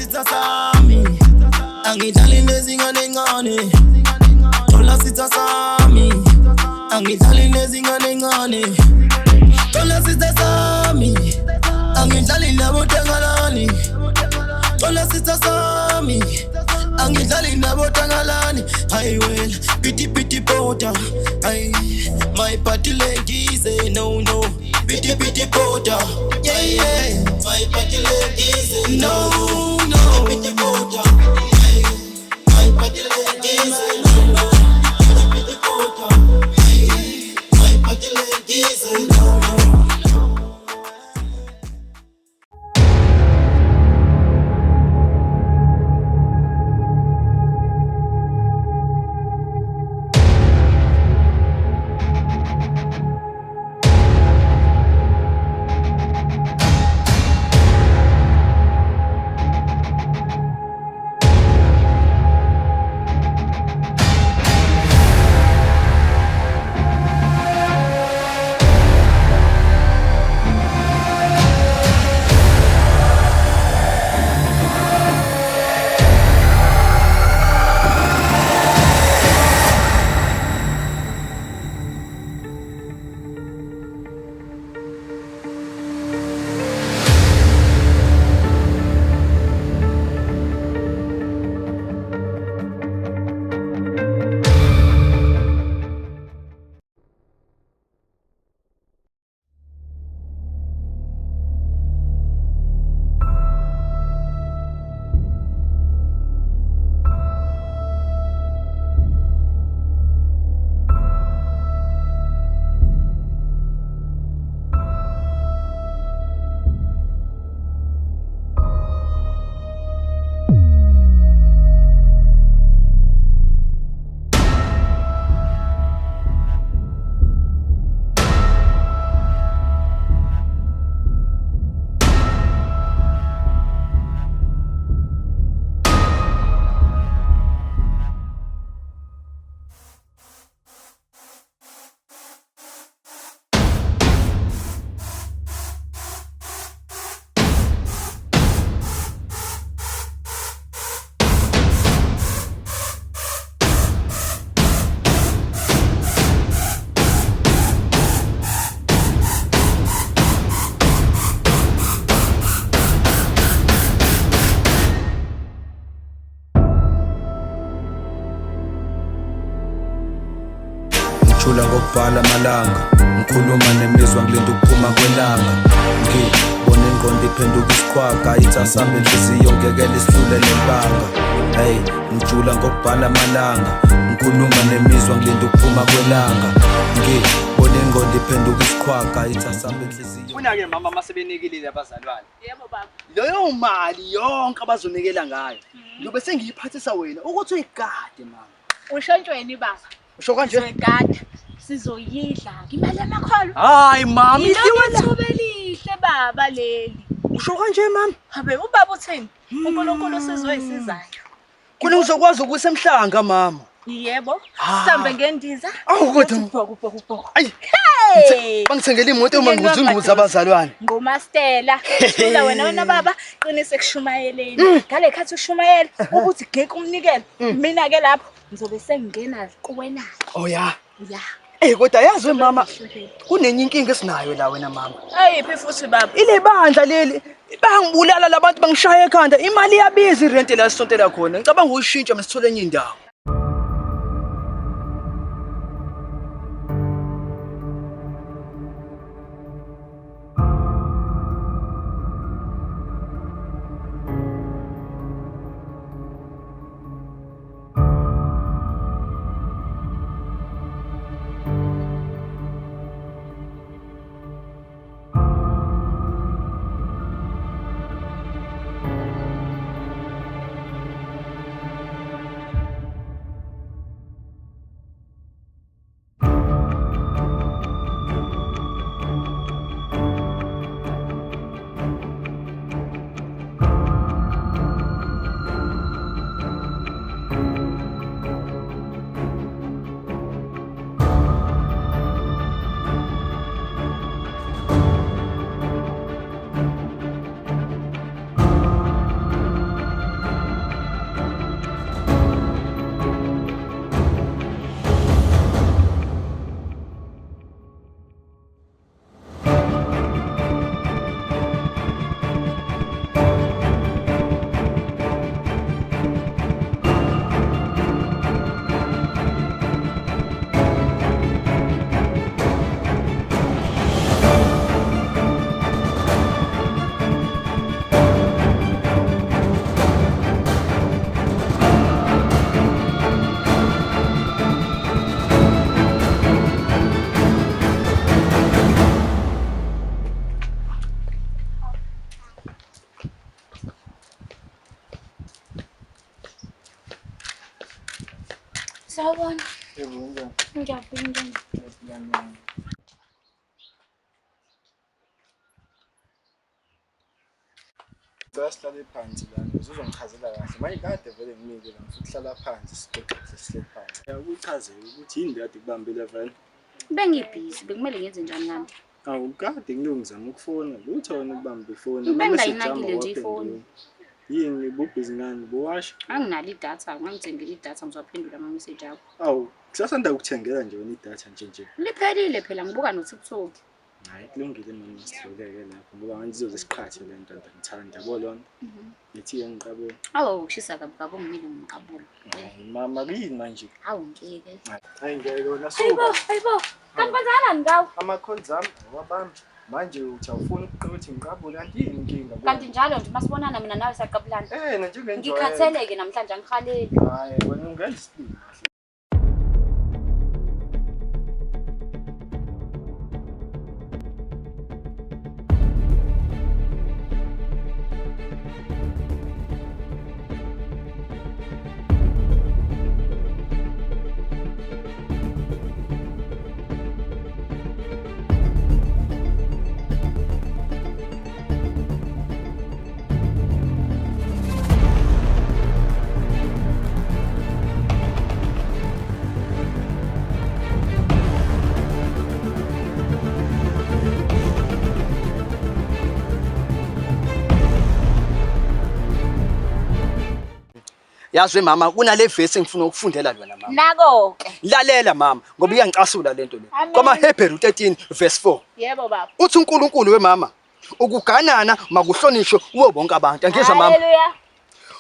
sitha sami angidlali nezingane ngane thola sitha sami angidlali nezingane ngane thola sitha sami angidlali nabo tangalani thola sitha sami angidlali nabo tangalani I will pity porter my party ladies say no pity porter yeah my party ladies say no pity porter my party ladies say no pity porter my party ladies say no. Ngithula ngokubhala amalanga ngikhuluma nemizwa ngilinda ukuphuma kwelanga ngibona ingqondo iphenduka isikhwaga ithasambe inhliziyo ngekela isidlulele impanga hey ngithula ngokubhala amalanga ngikhuluma nemizwa ngilinda ukuphuma kwelanga ngibona ingqondo iphenduka isikhwaga ithasambe inhliziyo. Una-ke mama masebenikile abazalwane. Yebo baba. Leyo mali yonke abazonikela ngayo ngiyobe sengiyiphathisa wena ukuthi uyigade mama. Ushontshweni baba. Usho kanje? Sigada sizoyidla imali yamakholo. Hayi mama Lihle baba leli. Usho kanje mama? Habe ubaba uthini? uNkulunkulu sizoyisizayo. Kuna uzokwazi ukusemhlanga mama. Yebo. Sambe ngendiza. Awu kodwa ubhoko. Ayi. Hey! Bangithengele imoto uma ngizunguza abazalwane. NgoMastela. Sula wena baba qinise kushumayeleni. Ngale khathi ushumayela ukuthi ngeke umnikele. Mina ke lapho ngizobe sengingena kuwena. Oh ya. Ya. Kodwa yazi mama kunenye inkinga esinayo la wena mama. Ayiphi futhi baba? Ile bandla leli bangibulala labantu bangishaya ekhanda imali yabiza irent la sisontela khona. Ngicabanga uyishintsha masithole enye indawo. Sawubona. Yebo, Ngiyabinga. sihlale phansi lana uzongichazela kahle manje kade vele ngimike la ngifuna ukuhlala phansi sixoxe sihlale phansi ukuchazela ukuthi yini kade kubambile vele Bengibhizi, bekumele ngenze njani ngami? awu kade ngilungizama ukufona lutho wena ukubamba ifoni Bengayinakile nje ifoni. yini bubhizi ngani buwasha Anginalo idatha, ngangithengile idatha ngizophendula ama message akho. awu kusasanda ukuthengela nje wena idatha nje Liphelile phela ngibuka no TikTok. hayi kulungile mama sidluleke lapho ngoba manje izoze siqhathe le nto ngithanda yabo lona ethi ngiqabule Awu ushisa kabi kabi ngimile ngiqabula. mama yini manje Hawu ngeke. hayi ngeke wona Hayibo. Kanti kwenzakala ngawo? ama-calls ami wabamba manje uthi awufuni ukuthi ngiqabule kanti yini inkinga Kanti njalo nje masibonana mina nawe siyaqabulana. njengenjwayelo Ngikhatheleke namhlanje angihaleli. hayi wena ungenza isibindi Yazi mama kunale verse engifuna ukufundela lona mama. Nako ke. Lalela mama ngoba iyangicasula lento le. Amen. Koma Hebrew 13 verse 4. Yebo baba. Uthi uNkulunkulu wemama ukuganana makuhlonishwe kuwo bonke abantu. Angizwa mama. Haleluya.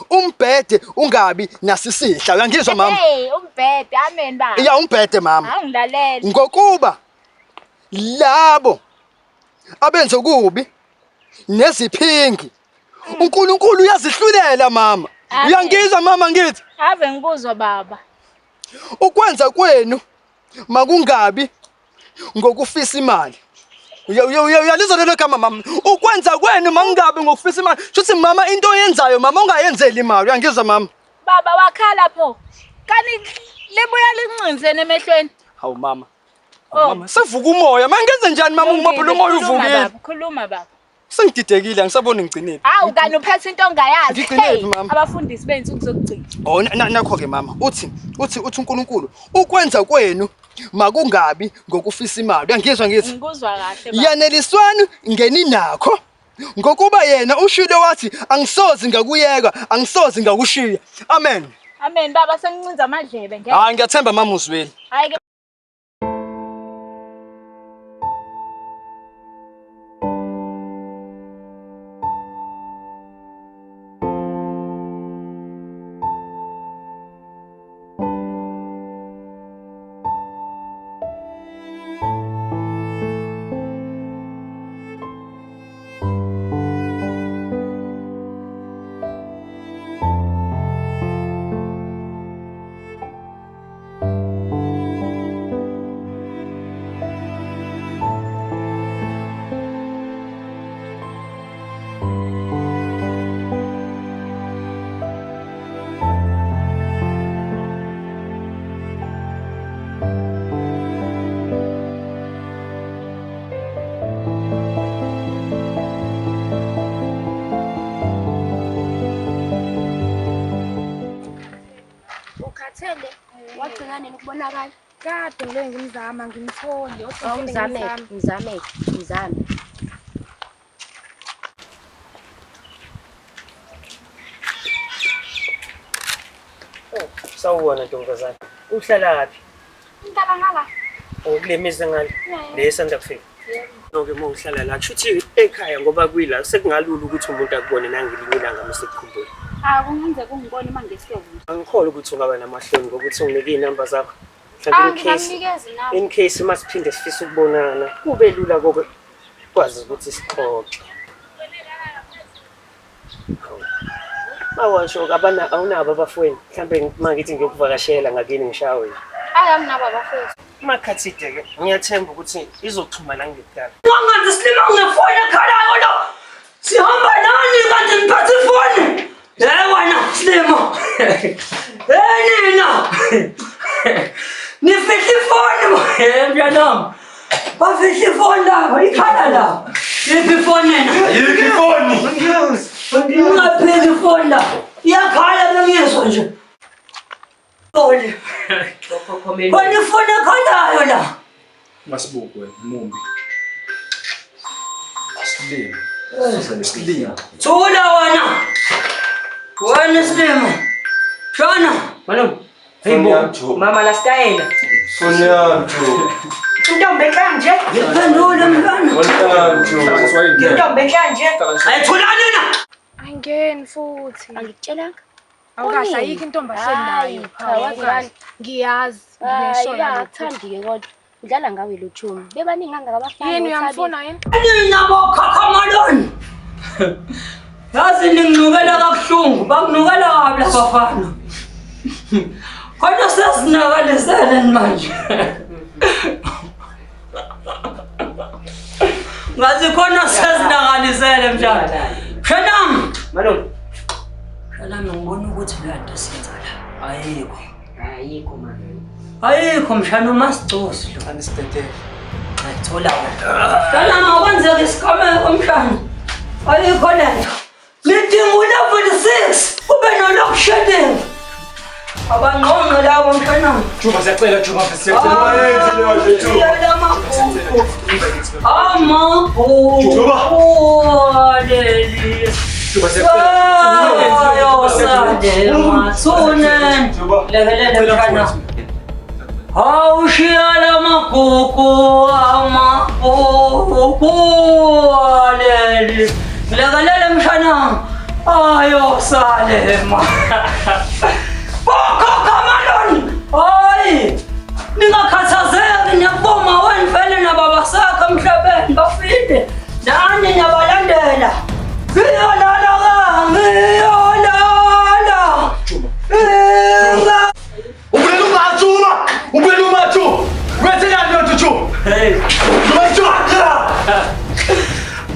Umbhede ungabi nasisihla. Uyangizwa mama? Hey, umbhede amen baba. Iya umbhede mama. Angilalela. Ngokuba labo abenze kubi neziphingi uNkulunkulu uyazihlulela mama. Amen. Uyangizwa mama ngithi? Ave ngikuzwa baba. Ukwenza kwenu makungabi ngokufisa imali. Uyalizwa lelo gama mama. Ukwenza kwenu makungabi ngokufisa imali. Shuthi mama into oyenzayo mama ungayenzeli imali. Uyangizwa mama? Baba wakhala pho. Kani libuya lincinzene emehlweni. Hawu mama. Oh. Mama sevuka umoya. Mangenze njani mama umaphula umoya uvukile? Khuluma baba. Sengididekile angisaboni ngigcinile. Hawu kani uphethe into ongayazi. Ngigcinile mama. Abafundisi bensuku zokugcina. Oh nakho ke mama. Uthi uNkulunkulu ukwenza kwenu makungabi ngokufisa imali. Uyangizwa ngithi? Ngikuzwa kahle baba. Yaneliswana ngeni nakho. Ngokuba yena ushilo wathi angisozi ngakuyeka, angisozi ngakushiya. Amen. Amen baba sengincinza amadlebe ngeke. Hayi ngiyathemba mama uzweli. Hayi Ukhathele wagcina nini ukubonakala? Kade ngeke ngimzama ngimthole Ngizame. Sawubona ntombazane. Uhlala kapi? Ngidala ngala. Kule mizi ngale. Lesanda kufika. Noke uma uhlala la kushuthi ekhaya ngoba kuyila sekungalula ukuthi umuntu akubone nangelinye ilanga mesekukhumbula. Kungenze kungibone mangesiyo. Angikholwa ukuthi ungaba namahloni ngokuthi unginike inamba zakho. Mhlawumbe Nginganikeza nawe. in case masiphinde sifisa ukubonana kube lula koke kwazi ukuthi sixoxe. Mawasho awunabo abafweni mhlawumbe mangithi ngiyokuvakashela ngakini ngishawe. Anginabo abafowethu. Makhathide ke ngiyathemba ukuthi izoxhumana ngekudala. Wangazi silima ngefoni ekhalayo lo. Sihamba nani kanti ngiphathe ifoni? Wena Slimo. Nina. Nifihla ifoni mntanami. Bafihla ifoni lapha, ikhala la. Yiphi ifoni nena? Yikho ifoni. Ungapheli ifoni la. Iyakhala bengiyezwa nje. Oli. Wena ifoni ekhalayo la. Masibukwe mumbi. Asilima. Asilima. Thula wena. Wena Silima. Shona. Malum. Hey bo, mama la style. Foni yami Joe. Intombi ehlanje. Ngiphendule mntwana. Foni yami Joe. Intombi ehlanje. Ayithulani na. Angeni futhi. Angikutshelanga. Awukahle ayikho intombi ahleli nayo. Ngiyazi. Akuthandi-ke kodwa. Udlala ngawe lo Juma. Bebaningi kangaka abafana. Yini uyamfuna yini? Nina bokhakhamaloni. Yazi ninginukela kabuhlungu, bakunukela kabi labafana. Kodwa sesinakalisele manje. Ngazi khona sesinakalisele mjani. Shanam. Malum. Shanam ngibona ukuthi le nto siyenza la ayikho. Ayikho manje. Ayikho mshana uMasicosi lo. Anistethe. Ayithola wena. Shanam akwenzeka isigameko mshana. Ayikho le nto. Lidinga ulevel 6 ube no-lock shedding. Abangqongqe labo mshana. Juba siyacela Juba siyacela. Mayenze leyo nto Juba. Yela maphupho. Amapho. Juba. Leli. Juba siyacela. Yo sade mathunen. Lekelele mshana. Awushiyala magugu amagugu leli. Lekelele mshana. Ayo Salema. Bokhokhamaloni. Hayi. Ningakhathazeki neboma wenu vele nababa sakhe emhlabeni bafile. Nani nyabalandela. Ngiyolala. Juba. Ubuyela umathuma. Ubuyela umathu. Wethelani lento Juba? Hey. Juba.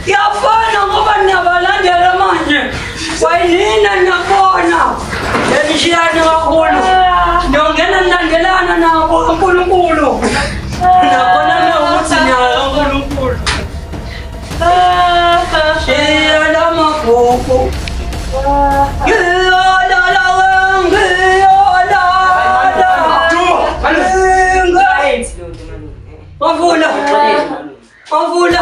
Yafana ngoba niyabalandela manje. Wayina niyabona. Yeshiyana kakhulu. Niyongena nilandelana nabo uNkulunkulu. Nabona ukuthi nyala uNkulunkulu. Shiyana magugu. Mavula. Mavula.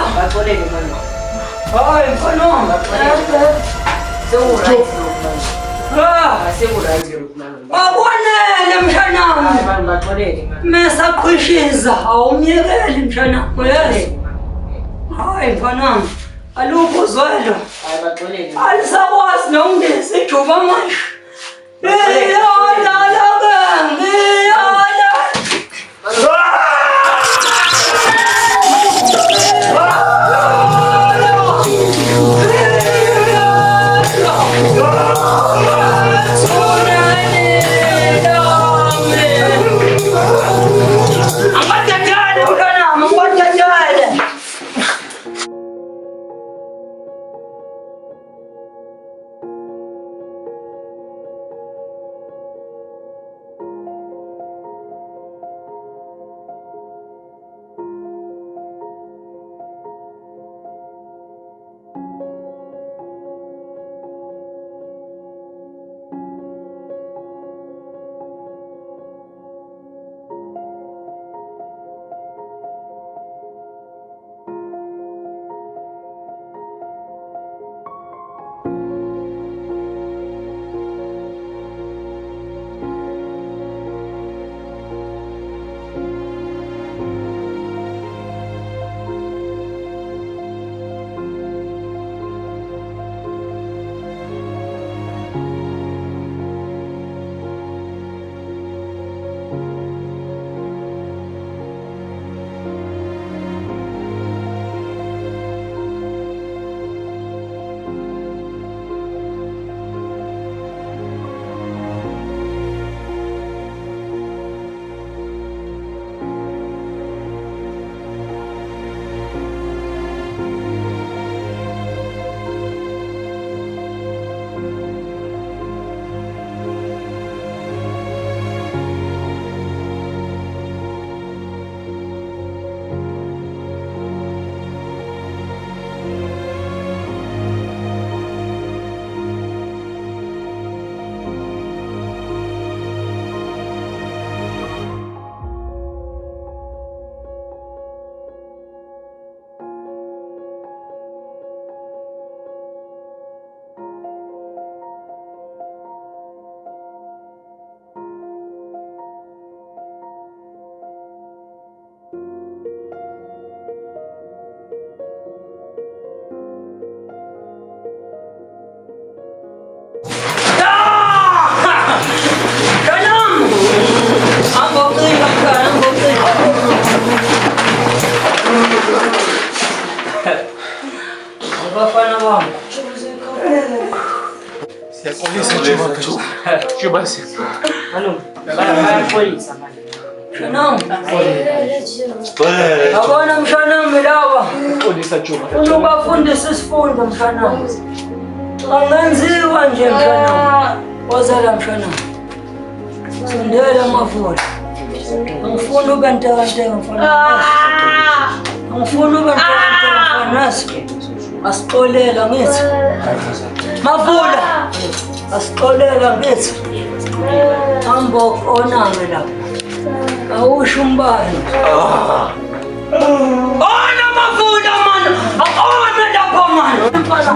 Hayi mfana. Akwanele mshanami. Mesaqhishiza awumyekeli mshanami uyazi. Hayi mfanami. Alukho uzwelo. Alisakwazi nokungisa ijuba manje. Ngiyolala ke ngiyolala. Abona mshanami laba. Unubafundisa isifundo mshanami. Angenziwa nje mshanami. Wazala mshanami. Sindela mafula. Angifuna ube ntekanteka mfana. Angifuna ube ntekanteka mfana. Asixolela ngithi. Mafula. Asixolela ngithi. Hambo oname lapha. Awusho umbani. Ona mafula man. Ona lapha man. Ona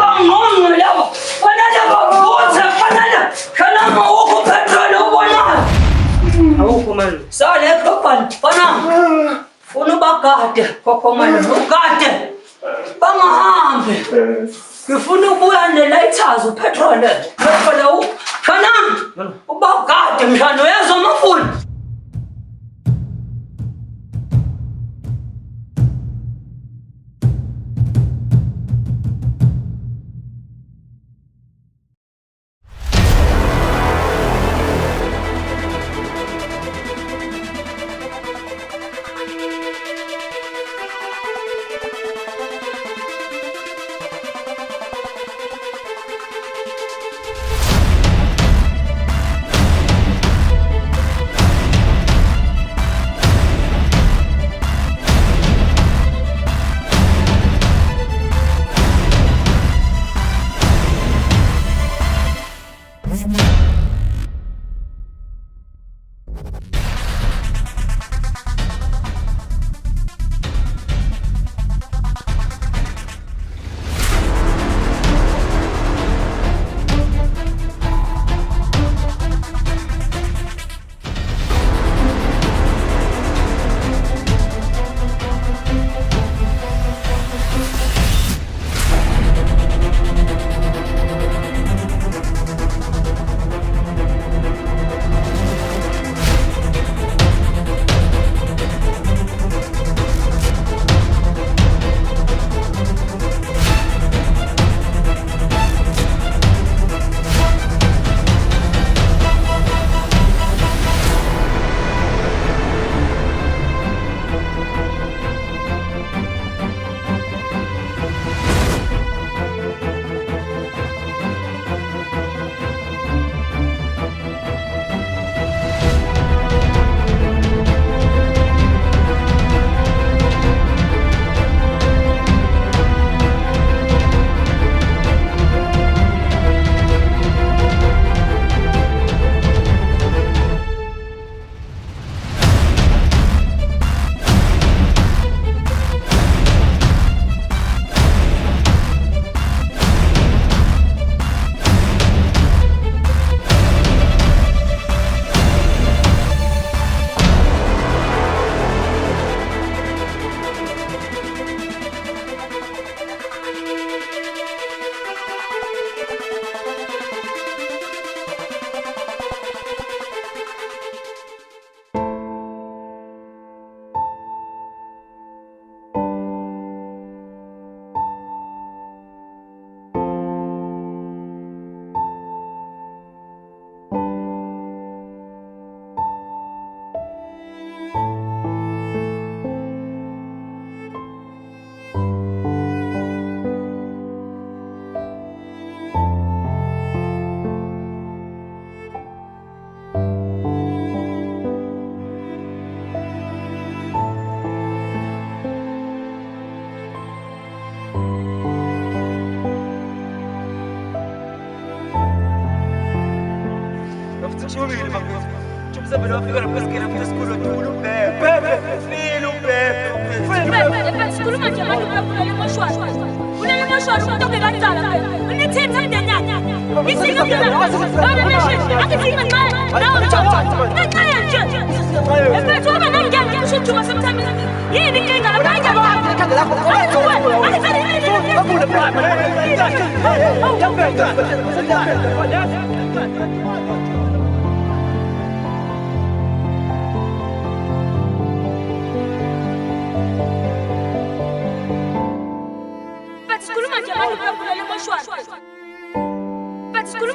bangqonqe lapha. Ona bavuthe fanele. Kana ukho petrol ubona. Awukho man. Sale khopani. Bana. Funa bagade khokho man. Ugade. Bangahambe. Ngifuna ubuya nelighters upetrol. Ngifuna Kana ubagade mshana uyazwa mafula.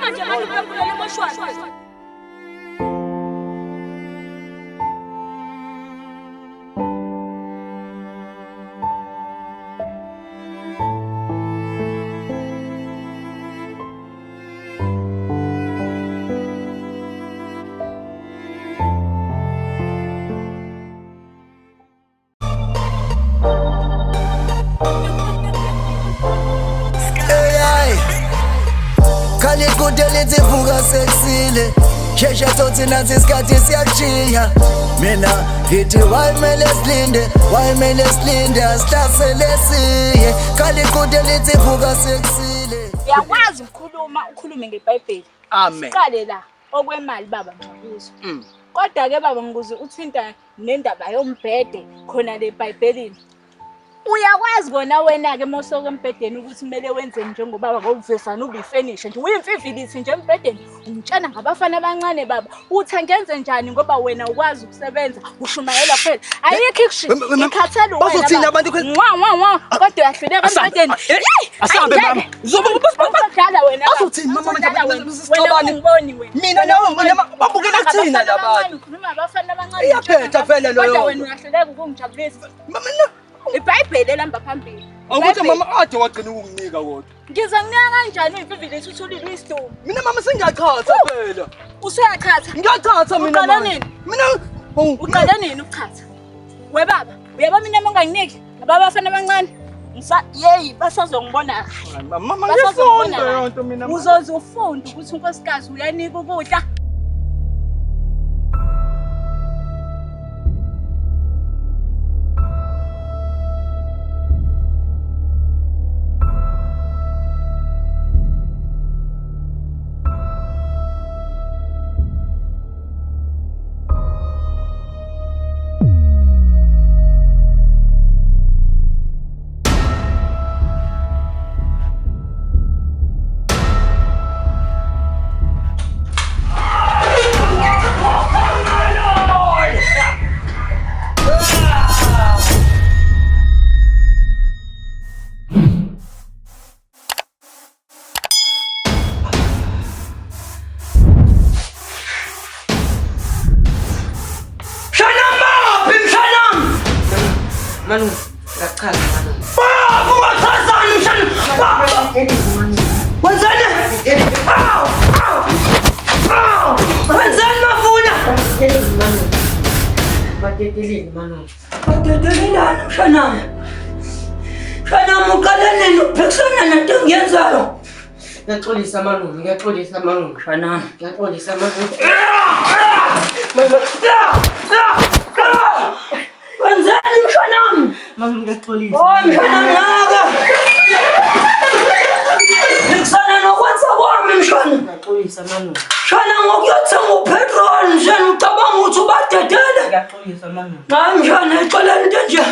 manje manje uyaphula emoshwari. Khali kudelete vuka seksile Shesha sothi nathi isikhathi siyakushiya Mina ngithi wayimele silinde asihlasele siye Khali kudelete vuka seksile Uyakwazi ukhulume ngeBhayibheli. Amen. Siqale la okwemali baba Mthwabuzo. Kodwa ke baba ngikuze uthinta nendaba yombhede khona le eBhayibhelini. Uyakwazi kona wena ke mosoko embhedeni ukuthi kumele wenze njengoba ngokuvesana ubifinish nje uyimfivilithi nje embhedeni umtshana ngabafana abancane baba uthi ngenze njani ngoba wena ukwazi ukusebenza ushumayela kuphela ayikho ikushi ikhathela wena bazothina abantu kodwa uyahluleka embhedeni asambe mama uzobudala wena bazothina mama wena ngiboni wena mina nawe babukela kuthina labantu ukhuluma abafana abancane iyaphetha vele loyo kodwa wena uyahluleka ukungijabulisa mama iBhayibheli elamba phambili. Awukuthi mama ade wagcina ukunginika kodwa. Ngizakunika kanjani imfivilithi uthulile isidumbu? Mina mama sengiyachatha phela. Usuyachatha? Ngiyachatha mina Uqala nini? Mina uqala nini ukuchatha? We baba, uyaba mina manganginiki abafana abancane. Basazongibona. Mama ngiyafunda yonke mina. Uzoze ufunde ukuthi unkosikazi uyanika ukudla. Manu, ngaqhala manu. Baba, ungathazani mshana. Baba. Wenzani? Aw! Aw! Wenzani mafuna? Badedeleni manu. Badedelelani mshana. Mshana uqala nini ukuphikisana nento engiyenzayo? Ngiyaxolisa manu, mshana. Ngiyaxolisa manu. Wenzani mshana? Mama ngiyaxolisa. Oh mshana ngaka. Ngikusana nokwenza kwami mshana. Ngiyaxolisa manu. Mshana ngokuyothenga upetrol mshana ucabanga ukuthi ubadedele. Ngiyaxolisa manu. Hayi mshana ixolela into nje.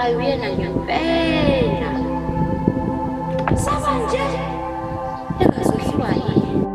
Hayi uyena ngempela. Sabanje. Engazohliwa yini?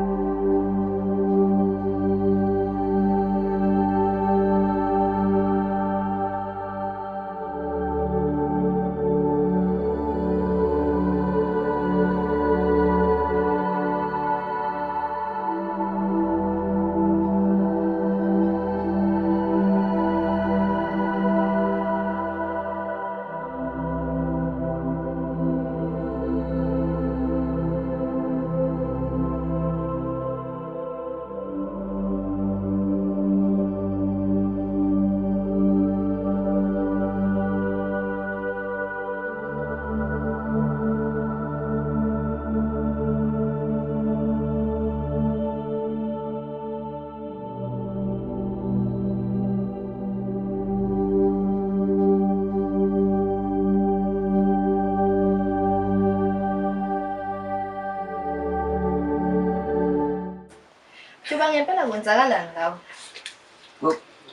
Juba ngempela kwenzakalani ngawe?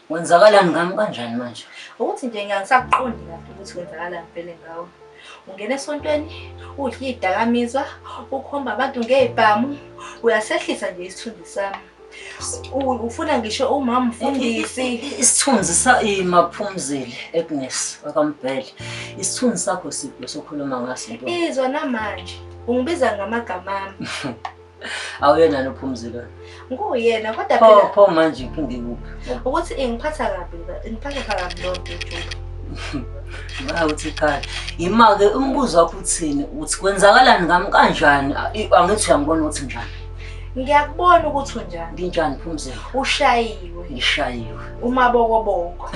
Kwenzakalani ngami kanjani manje? Ukuthi nje ngiyangisaqondi lapho ukuthi kwenzakalani phela ngawe. Ungena esontweni, udla idakamizwa, ukhomba abantu ngezibhamu, uyasehlisa nje isithunzi sami. Ufuna ngisho umama mfundisi. Isithunzi imaphumzile Agnes akaMbhele. Isithunzi sakho sipho sokhuluma ngaso into. Izwa namanje, ungibiza ngamagama ami. Awuyena nophumzile. Nguyena kodwa phela pho manje inkinga ikuphi? Ukuthi ngiphatha kabi lonke Juba. Mawuthi khaya. Ima-ke umbuzo wakho uthini? Uthi kwenzakalani ngami kanjani? Angithi uyangibona ukuthi njani? Ngiyakubona ukuthi unjani. Nginjani Phumzile? Ushayiwe. Ngishayiwe. Umabokoboko.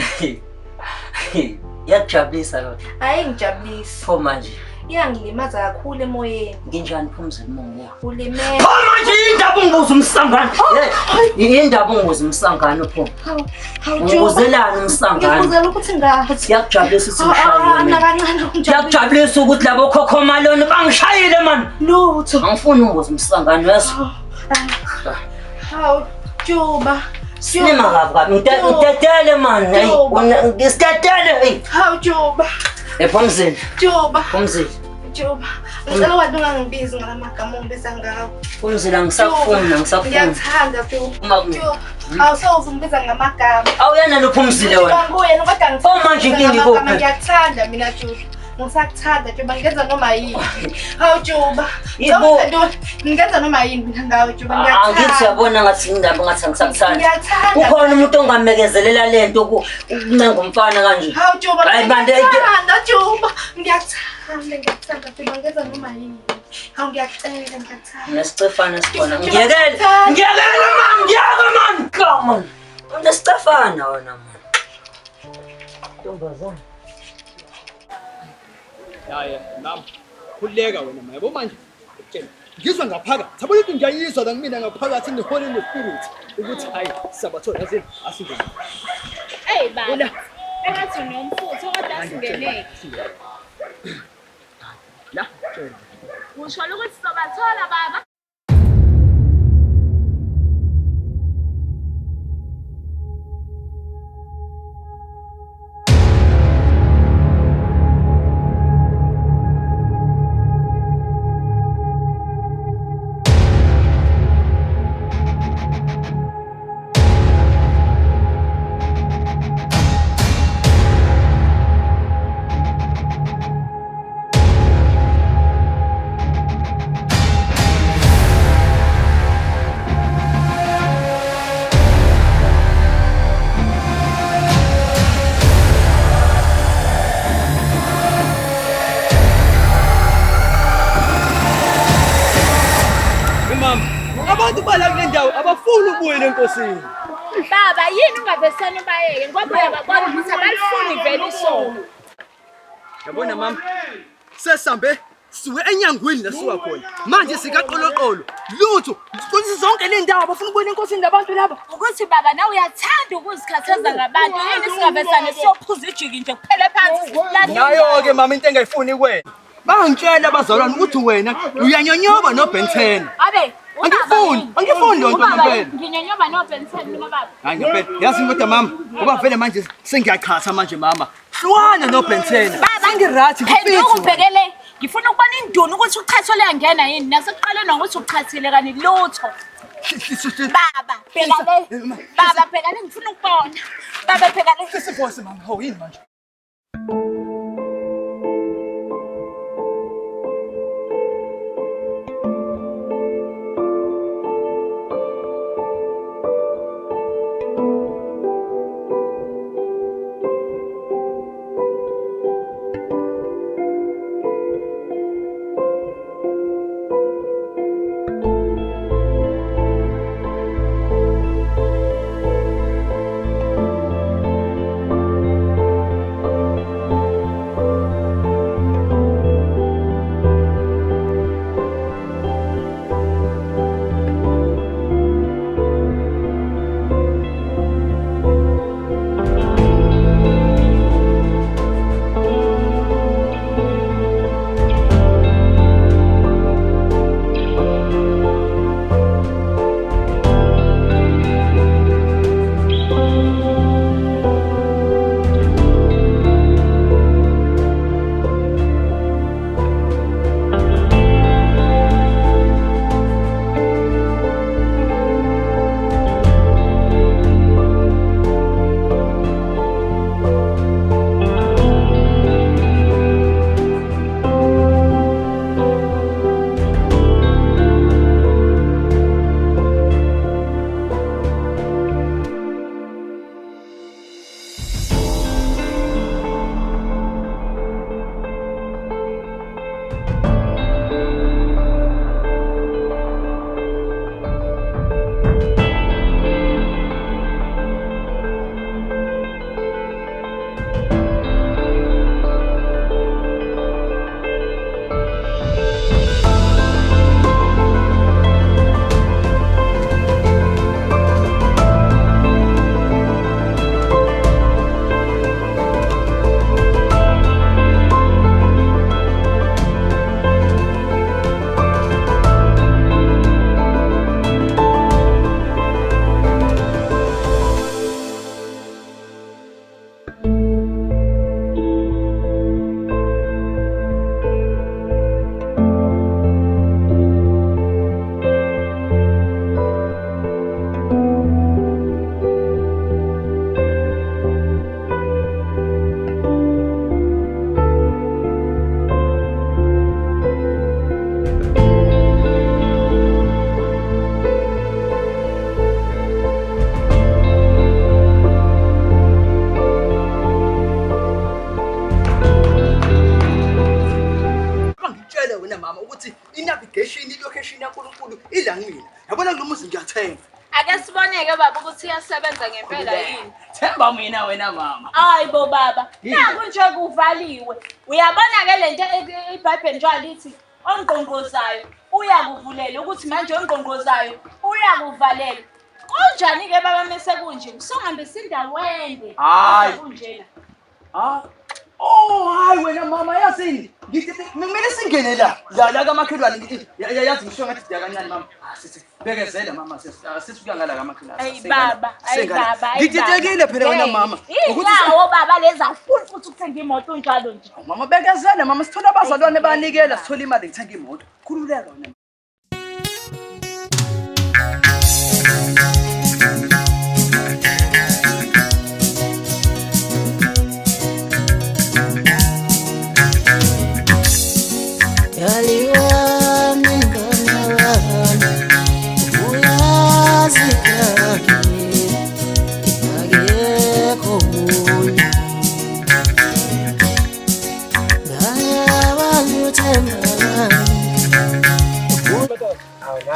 Yakujabulisa lokho? Hayi ngijabulisi. Pho manje iyangilimaza kakhulu emoyeni. Nginjani Phumzile Mongo? Ulimele. Pho manje indaba ungibuza umsangano. Indaba ungibuza umsangano pho. Ungibuzelani umsangano? Ngikuzela ukuthi ngathi. Yakujabulisa ukuthi ngishayile. Kancane ukujabulisa. Yakujabulisa ukuthi labo khokho maloni bangishayile man. Lutho. Angifuni ungibuza umsangano yazi. Hawu Juba. Sinema kabi. Ngitetele man. Ngistetele hey. Hawu Juba. Phumzile. Juba. Phumzile. Juba. Ngicela wathi ungangibizi ngalamagama ongibiza ngawo. Phumzile ngisafuna. Ngiyathanda Juba. Awusawuzingibiza ngamagama. Awuyena noPhumzile wena. Nguyena kodwa ngifuna manje inkingi ikuphi? Ngiyakuthanda mina Juba. Ngisakuthanda Juba ngenza noma yini. Hawu Juba. Ngenza noma yini mina ngawe Juba ngiyakuthanda. Angithi uyabona ngathi indaba ngathi angisakuthanda. Ngiyakuthanda. Ukhona umuntu ongamekezelela lento ukuncenga umfana kanje. Hawu Juba. Hayi manje Ngiyakuthanda Juba. Ngiyakuthanda Juba ngenza noma yini. Hawu ngiyakuthanda. Nesicefana sikhona. Ngiyekele man. Come on. Nesicefana wena man. Ntombazana. Ya nami khuleka wena manje manje ukutshela ngizwa ngaphakathi yabona into ngiyayizwa la kumina ngaphakathi in the holy spirit ukuthi hayi sabathola yasini asinge Hey baba engathi unomfutho kodwa asingeneki la tshela usho ukuthi sizobathola baba abantu bala kule ndawo abafuni ukubuyela enkosini. Baba yini ungavesana ubayeke ngoba uyababona ukuthi abalifuni vele isona. Yabona mama sesambe siwe enyangweni la siwa khona manje sikaqoloqolo lutho ukuthi zonke le ndawo abafuna ukubuyela enkosini labantu laba Ukuthi baba nawe uyathanda ukuzikhathaza ngabantu yini singavesana siyophuza ijiki nje kuphela phansi. nayo ke mama into engayifuni kuwena bangitshela abazalwane ukuthi wena uyanyonyoba noBen 10. Abe Angifuni lonto ngempela. Nginyonyoba no-Benson mina baba. Hayi ngempela. Yazi kodwa mama, ngoba vele manje sengiyaqhatha manje mama. Hlwana noBenson. Angirathi Phendula ubhekele. Ngifuna ukubona induni ukuthi uqhatho leyangena yini. Nasekuqaleni ukuthi uqhathile kani lutho. Baba, phekale. Baba, phekale ngifuna ukubona. Baba, phekale. Sesiphose mama. Hawu yini manje? Iyasebenza ngempela yini? Themba mina wena mama. Hayibo baba. Naku nje kuvaliwe. Uyabona ke lento iBhayibheli nje alithi ongqonqozayo uyakuvulela ukuthi manje ongqonqozayo uyakuvalela. Kunjani ke baba mase kunje? Kusongihambisa indawo ende. Hayi kunjena. Oh hayi wena mama yasini. Ngithi kumele singene la kamakhelwane ngithi yazi ngisho ngathi siyakancane mama. Sithi bekezela mama sisuka ngala kamakhelwane. Ayi baba. Ngithitekile phela wena mama. Ukuthi hawo baba leza ufuna ukuthi ukuthenga imoto njalo nje. Mama bekezela mama sithola abazalwane banikela sithola imali ngithenga imoto. Khululeka wena.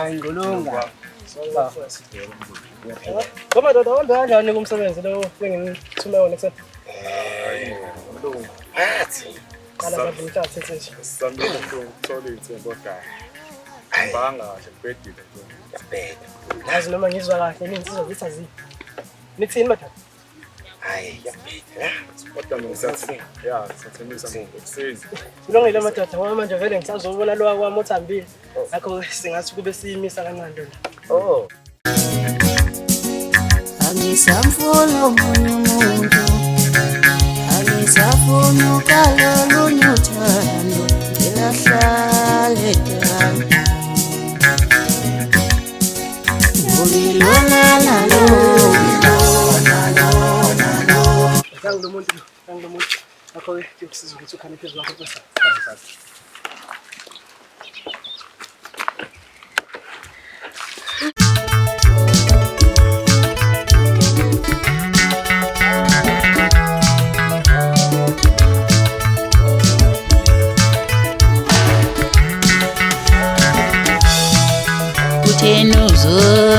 Ngolunga. Koma dodo wanda kanjani kumsebenzi lo engithumela wona kusasa? Ngolunga. Athi. Kala badluthathe nje. Samile ukuthola ithembo kahle. Banga kahle bedile nje. Yazi noma ngizwa kahle ninsizwa zithi azini. Nithini madam? Hayi, yaphela. Kodwa mina siyathembisa ngokusiza. Kulungile madoda, ngoba manje vele ngisazobona lo kwami othambile. Ngakho singathi kube siyimisa kancane lona. Oh. Angisamfuna omunye umuntu, angisafuna ukalolunye uthando, ngilahlale dala. Lo muntu. Ngakho ke kusiza ukuthi ukhane phezulu kwakho bese.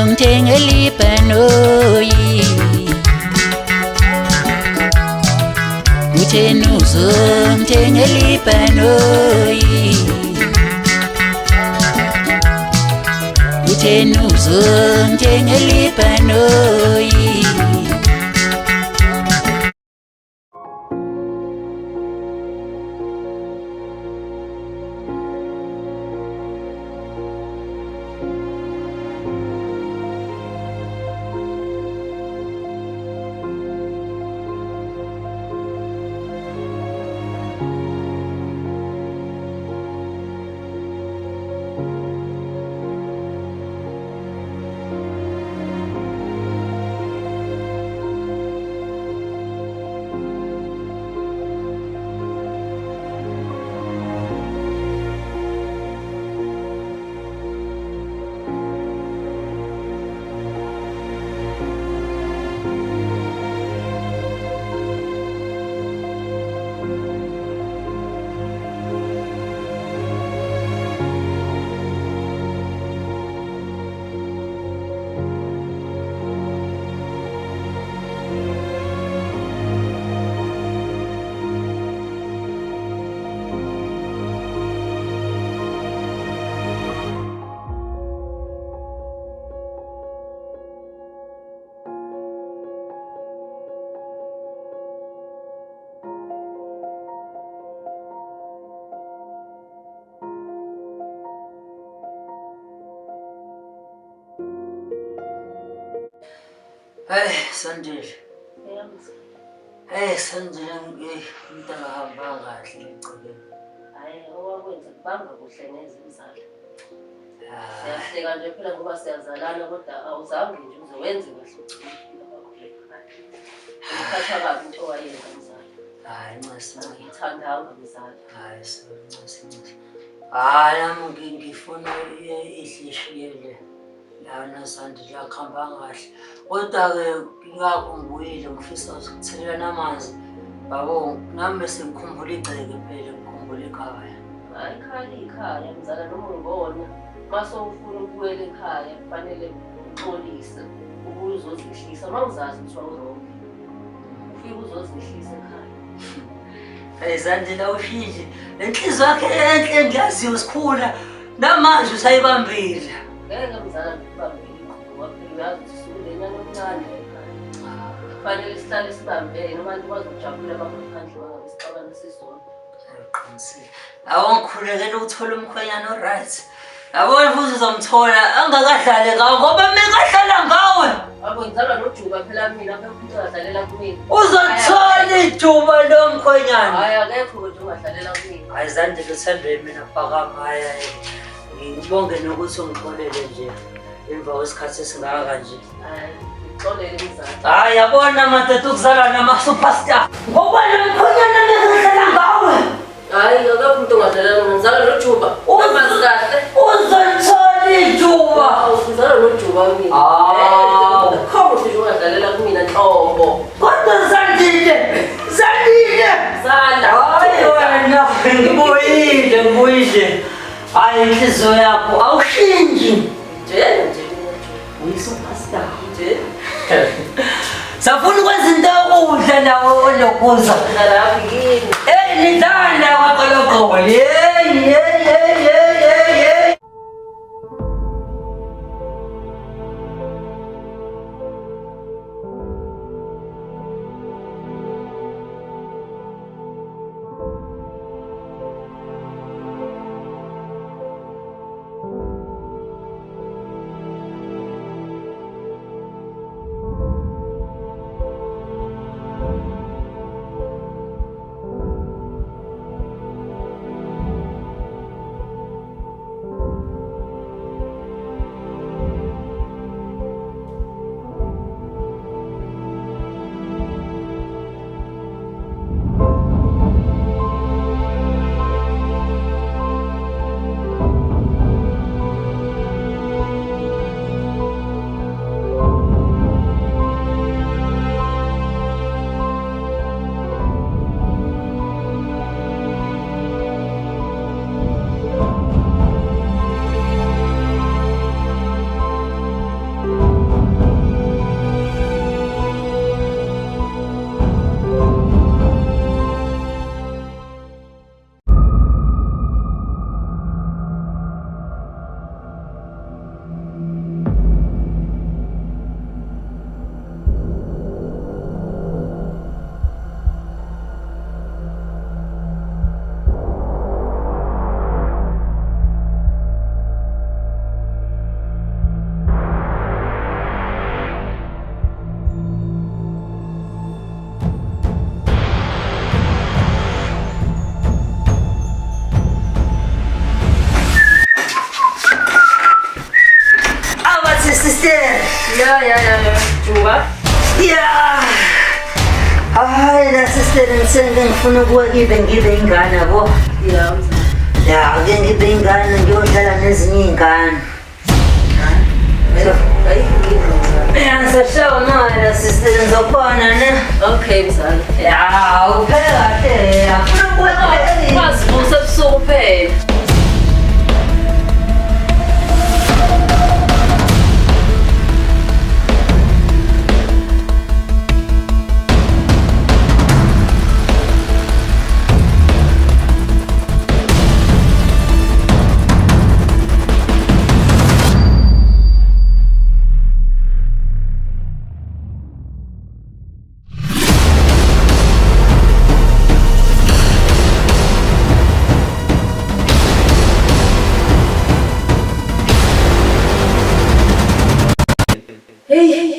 Ngithengela ibhanoyi, ngithengela ibhanoyi, ngithengela ibhanoyi. Hey, Sandile. Hey, Sandile, umntana hamba kahle ecibeni. Hayi, owakwenza kubanga kuhle ngezimizala. Siyahleka nje phela ngoba siyazalana kodwa awuzange nje uzowenze kahle ucibile abakhule ekhaya. Ukhatha kabi into owayenza mzala. Hayi, ncasi. Ngiyithandanga mzala. Hayi, ncasi. Hayi, nami ngifuna ihlishiyele. Lana Sandile akuhamba kahle. Kodwa-ke ngingakhumbulile ngifisa ukuthelelana amanzi. Yabo, nami bese ngikhumbula igceke phela, ngikhumbula ekhaya. Hayi, ikhaya mzala noma ungibona. Mase ufuna ukubuyela ekhaya kufanele uxolise ukuze uzozihlisa. Mawuzazi ukuthi awuronke. Ufike uzozihlisa ekhaya. Hey Sandile, awushintshi. Lenhliziyo yakhe enhle engiyaziyo sikhula. Namanje usayibambile. Ngeke mzala ngikubambile iqhubu phela uyazi ukuthi sukulenyana omncane ekhaya. Kufanele sihlale sibambene noma nikwazi ukujabula abangaphandle bangabe sixabana sisodwa. Qinisile. Awongikhulekela ukuthola umkhwenyana oright. Yabona futhi uzomthola angakadlali ngawo ngoba mekahlala ngawe. Abo ngizalwa noJuba phela mina bekuthi ngadlalela kumina. Uzothola ijuba lo mkhwenyana. Hayi akekho ukuthi ungadlalela kumina. Hayi Sandile, uthandwe mina phakama haya. Ngibonge nokuthi ungixolele nje emva kwesikhathi esingaka nje. Hayi, ngixolele mzala. Hayi yabona madoda ukuzalwa nama-superstar. Ngoba lo mkhwenyana mekahlala ngawe. Hayi akekho umuntu ongadlalela mina ngizalwa noJuba. Umazi kahle. Uzothola ijuba. Ngizalwa noJuba mina. Akho ukuthi ungadlalela kumina nhlobo. Kodwa Sandile. Sanda. Hayi wena ngibuyile. Hayi inhliziyo yakho awushintshi. Nje. Uyisuperstar. Nje. Safuna ukwenza into yokudla nawe olokuza. Laphi yini? Nidlanda kwaqoloqolo. Hey. Ya. Juba. Ya. Hayi la sister ngisenge ngifuna ukuwa ngibe ingane yabo. Ya, ake ngibe ingane ngiyodlala nezinye izingane. Sashawa mara sister ngizobona ne. Okay mzala. Ya, uphela kahle. Afuna ukuwa Wasivusa ebusuku phela.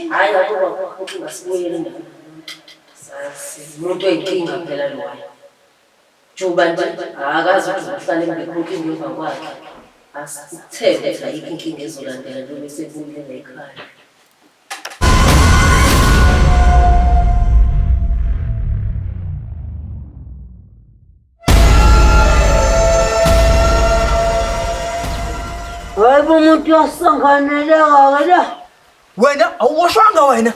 Hayi ngoba ngasibuyele ndaba. Umuntu oyinkinga phela lo waya. Juba nje akazi ukuthi uhlale ngekho ngemva kwakhe. Asithele ukuthi ayikho inkinga ezolandela njengoba esebuyele ekhaya. Hayi umuntu yasanganeleka la. Wena awuwashanga wena.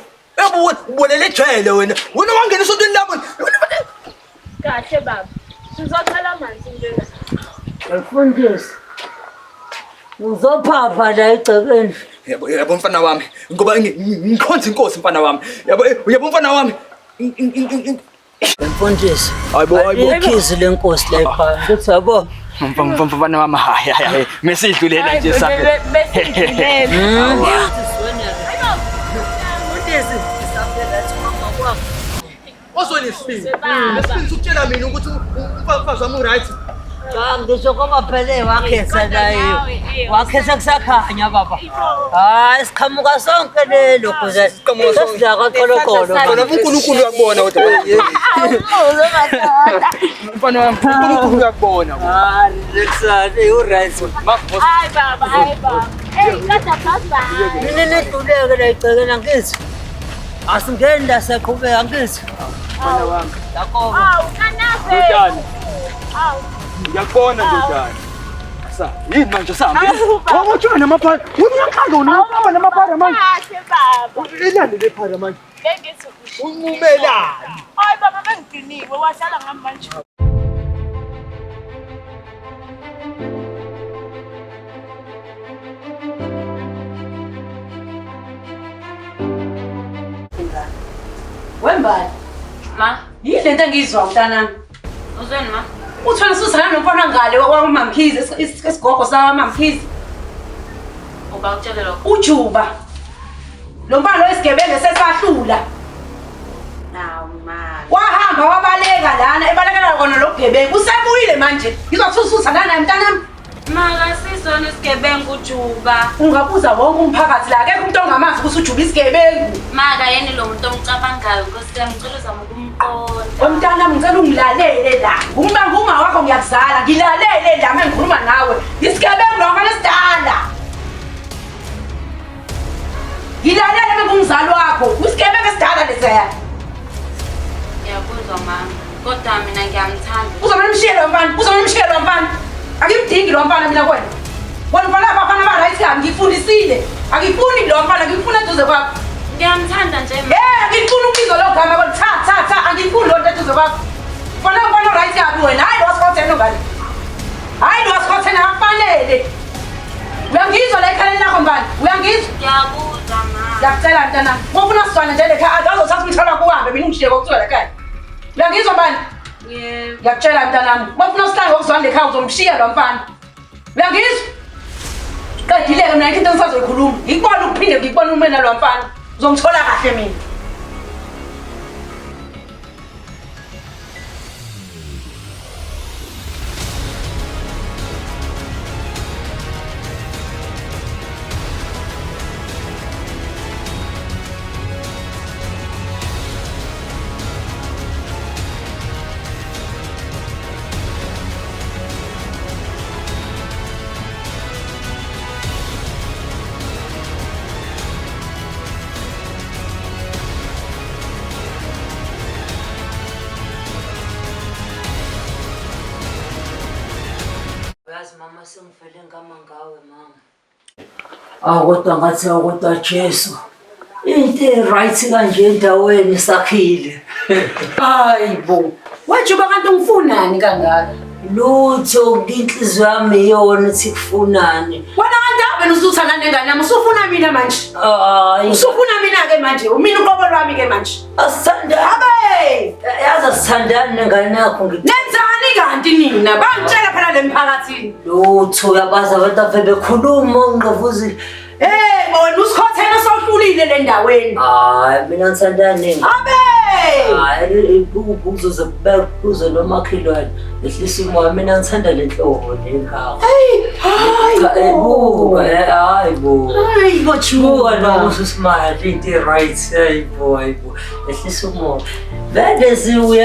Ubonele ejele wena. Wena wangena esontweni labo. Kahle baba. Sizocela amanzi njena. Yafundisa. Uzophapha la egcekeni. Yabo mfana wami. Ngoba ngikhonza inkosi mfana wami. Yabo mfana wami. Mfundisi. Hayibo. Ikhizi lenkosi la ekhaya. Ngithi yabo. Mfana wami hayi. Mesidlulela nje sakhe. Ozonisifile. Lesifile ukutshela mina ukuthi umfazi wami uright. Cha ngisho ngoba phela wakhetha la yiyo. Wakhetha kusakhanya baba. Hayi siqhamuka sonke lelo kuze siqhamuka kaQolokolo. Bona uNkulunkulu uyakubona kodwa. Mfana wami uNkulunkulu uyakubona. Hayi lesane uright. Hayi baba. Kade baba. Mina neduleke la egcekeni angithi. Asingeni la saqhubeka angithi. Mfana wami. Yakho. Kanafe. Njani? Ngiyakubona njani? Yini manje sambi? Wawutshona amaphara. Uyaqala unqaba namaphara manje. Kahle baba. Elani lephara manje? Bengithi Umumelani. hayi baba bengidiniwe wahlala ngamanje. Wembali. Ma, Yini lento engizwa mntanami? uzweni ma? Uthona susana nomfana ngale wakwamamkhizi esigogo samamkhizi. Ubakutshela lokho. Ujuba. Lo mfana lo isigebengu sesahlula. Nawu ma. Wahamba wabaleka lana ebalekela kona lo gebengu. Usebuyile manje. Ngizothususa lana mntanami. Maka sizona isigebengu uJuba. Ungabuza wonke umphakathi la akekho umuntu ongamazi ukuthi ujuba isigebengu. Maka yena lo muntu omcabangayo Nkosi yami ngicela uzama ukumqonda. Wemntanami ngicela ungilalele la. Uma wakho ngiyakuzala ngilalele la mengikhuluma nawe. Isigebengu lo mfana esidala. Ngilalele mengumzali wakho. Isigebengu esidala lesiya. Ngiyakuzwa mama. Kodwa mina ngiyamthanda. Uzomshiyela lo mfana. Akimdingi lo mfana mina kwena. Wena mfana abafana ba right kabi ngifundisile. Akifuni lo mfana ngifuna eduze kwakho. Ngiyamthanda nje. Ngifuna ukubizwa lo gama kwena. Cha angifuni lo nto eduze kwakho. Mfana right kabi wena. Hayi lo wasikhothena ngani. Hayi lo wasikhothena akufanele. Uyangizwa la ekhaleni lakho mbani? Uyangizwa? Ngiyakuzwa mama. Ngiyacela mntana. Ngofuna sizwana nje lekhaya azozothatha umthwalo kuhambe mina ungishiye kokuthiwa lekhaya. Uyangizwa mbani? Yebo. Ngiyakutshela mntanami. Ngofuna usihlale ngokuzwana lekhaya uzomshiya lo mfana. Uyangizwa? Qedileke mina into engisazoyikhuluma. Ngikubona ukuphinde ngikubona umena lo mfana. Uzongithola kahle mina. Kodwa ngathi kodwa Jesu. Into right kanje endaweni sakhile. Hayibo. Wajuba kanti ungifunani kangaka? Lutho inhliziyo yami iyona ethi kufunani. Wena kanti usuthanda nengane yami usufuna mina manje? Usufuna mina ke manje? Umina uqobo lwami ke manje. Asithanda. Abe! Yazi asithandani nengane yakho ngithi. Nenzani kanti nina? Bangitshela phela lemphakathini. Lutho yabaza abantu ave bekhuluma ungqavuzile. Bona usikhothela sohlulile le ndaweni. Mina ngithandane. Abe! Ukubuza kuzo nomakhelwane. Lehlisa imoya mina ngithanda le nhlobo lengakho. Hayibo chuka noma uSmart into right hayibo. Lehlisa umoya. Vele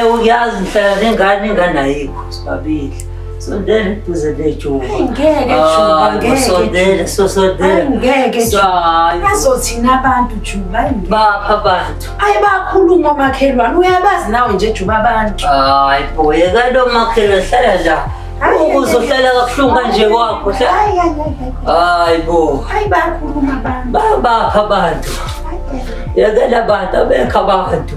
uyazi mhlala nengane ayikho sibabili. Sondela duze lejuba. Ngeke Juba, ngeke. Sondela. Ngeke Juba. Bazothina abantu Juba. Bapha abantu. Bakhuluma omakhelwane. Uyabazi nawe nje Juba abantu. Hayibo, yeka lo makhelwane hlala la. Uzohlala kabuhlungu kanje kwakho. Hayibo. Bakhuluma abantu. Bapha abantu. Yekela abantu abekho abantu.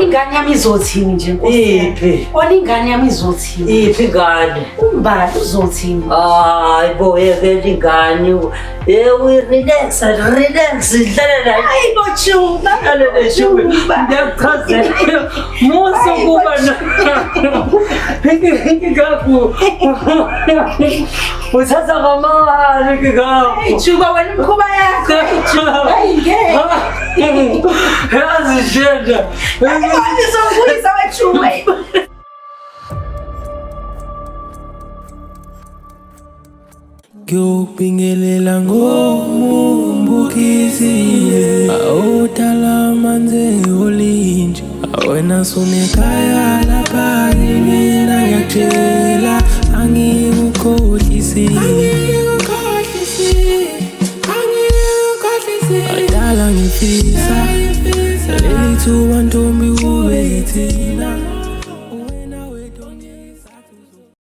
Ingane yami izothini nje Nkosi? Iphi? Ingane yami izothini? Iphi ingane? Umbali uzothini? Hayibo yekela ingane. Relax, hlala la. Hayibo Juba. Juba. Ngiyakuchazela. Musa kuba ngikakho. Uthatha ngamali ngikakho. Juba wena umkhuba yakho. Ngeke. Yazi sheda. Manje sokukhulisa weJuba. Ngiyobingelela ngomumbukisi awudala manze olinje wena sonekhaya lapha mina ngiyakutshela angikukhohlisi adala ngifisa lethu bantombi ube thina